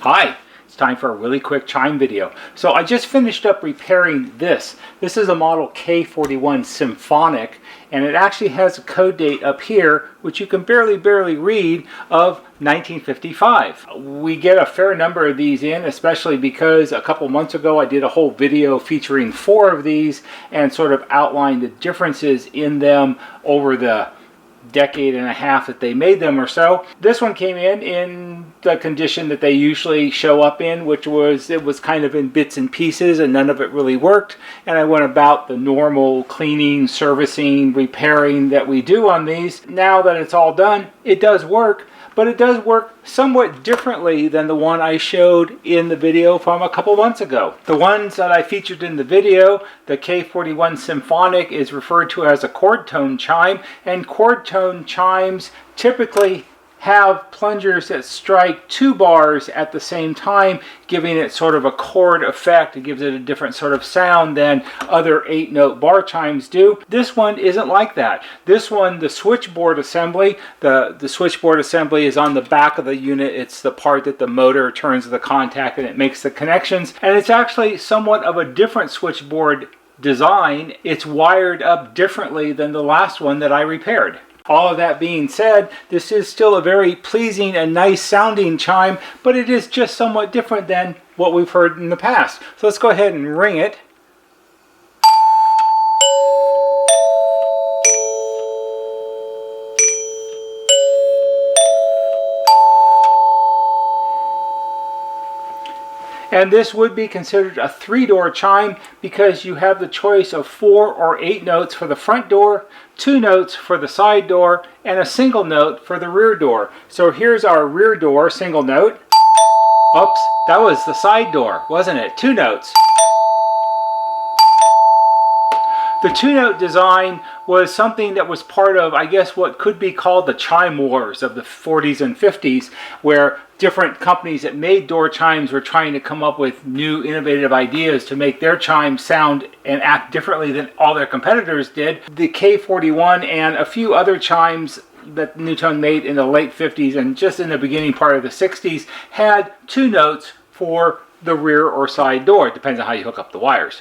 Hi, it's time for a really quick chime video. So I just finished up repairing this. This is a model K41 Symphonic, and it actually has a code date up here, which you can barely read, of 1955. We get a fair number of these in, especially because a couple months ago I did a whole video featuring 4 of these and sort of outlined the differences in them over the decade and a half that they made them or so. This one came in the condition that they usually show up in, which was it was kind of in bits and pieces and none of it really worked, and I went about the normal cleaning, servicing, repairing that we do on these. Now that it's all done, it does work, but it does work somewhat differently than the one I showed in the video from a couple months ago. The ones that I featured in the video, the K41 Symphonic, is referred to as a chord tone chime, and chord tone chimes typically have plungers that strike 2 bars at the same time, giving it sort of a chord effect. It gives it a different sort of sound than other 8-note bar chimes do. This one isn't like that. This one, the switchboard assembly, the switchboard assembly is on the back of the unit. It's the part that the motor turns the contact and it makes the connections. And it's actually somewhat of a different switchboard design. It's wired up differently than the last one that I repaired. All of that being said, this is still a very pleasing and nice sounding chime, but it is just somewhat different than what we've heard in the past. So let's go ahead and ring it. And this would be considered a 3-door chime because you have the choice of 4 or 8 notes for the front door, 2 notes for the side door, and a single note for the rear door. So here's our rear door single note. Oops, that was the side door, wasn't it? 2 notes. The 2-note design was something that was part of, I guess, what could be called the chime wars of the 40s and 50s, where different companies that made door chimes were trying to come up with new innovative ideas to make their chimes sound and act differently than all their competitors did. The K41 and a few other chimes that NuTone made in the late 50s and just in the beginning part of the 60s had 2 notes for the rear or side door. It depends on how you hook up the wires.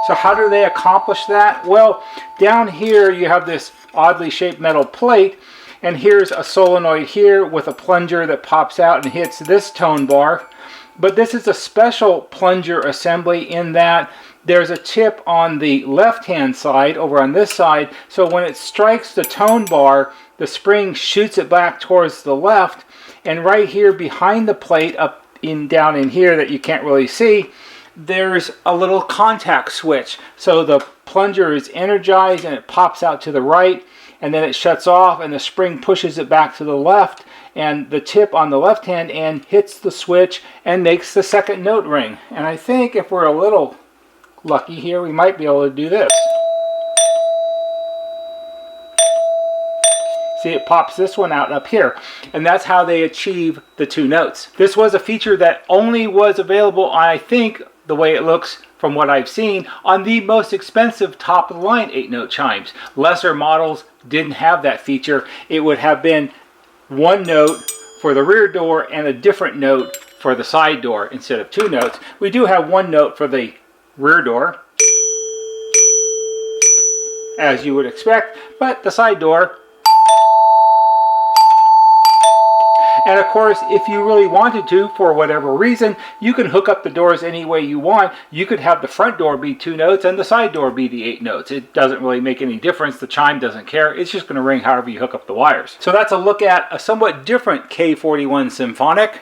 So how do they accomplish that? Well, down here you have this oddly shaped metal plate, and here's a solenoid here with a plunger that pops out and hits this tone bar. But this is a special plunger assembly in that there's a tip on the left-hand side over on this side, so when it strikes the tone bar, the spring shoots it back towards the left, and right here behind the plate, down in here that you can't really see, there's a little contact switch. So the plunger is energized and it pops out to the right, and then it shuts off and the spring pushes it back to the left, and the tip on the left hand end hits the switch and makes the second note ring. And I think if we're a little lucky here, we might be able to do this. See, it pops this one out up here, and that's how they achieve the 2 notes. This was a feature that only was available, I think, the way it looks from what I've seen, on the most expensive top-of-the-line 8-note chimes. Lesser models didn't have that feature. It would have been 1 note for the rear door and a different note for the side door instead of 2 notes. We do have 1 note for the rear door, as you would expect, but the side door. And of course, if you really wanted to, for whatever reason, you can hook up the doors any way you want. You could have the front door be 2 notes and the side door be the 8 notes. It doesn't really make any difference. The chime doesn't care. It's just going to ring however you hook up the wires. So that's a look at a somewhat different K41 Symphonic.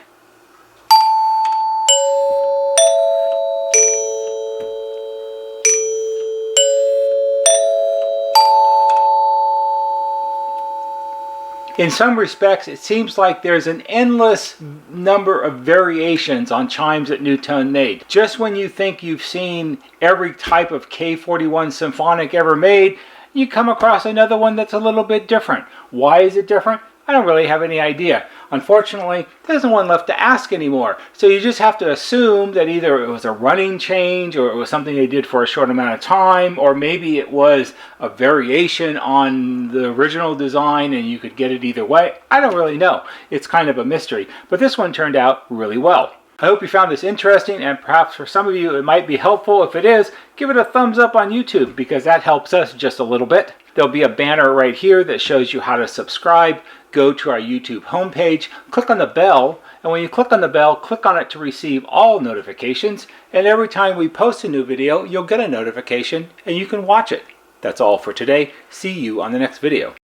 In some respects, it seems like there's an endless number of variations on chimes that NuTone made. Just when you think you've seen every type of K41 Symphonic ever made, you come across another one that's a little bit different. Why is it different? I don't really have any idea. Unfortunately, there's no one left to ask anymore. So you just have to assume that either it was a running change, or it was something they did for a short amount of time, or maybe it was a variation on the original design and you could get it either way. I don't really know. It's kind of a mystery. But this one turned out really well. I hope you found this interesting, and perhaps for some of you it might be helpful. If it is, give it a thumbs up on YouTube, because that helps us just a little bit. There'll be a banner right here that shows you how to subscribe. Go to our YouTube homepage, click on the bell, and when you click on the bell, click on it to receive all notifications, and every time we post a new video, you'll get a notification and you can watch it. That's all for today. See you on the next video.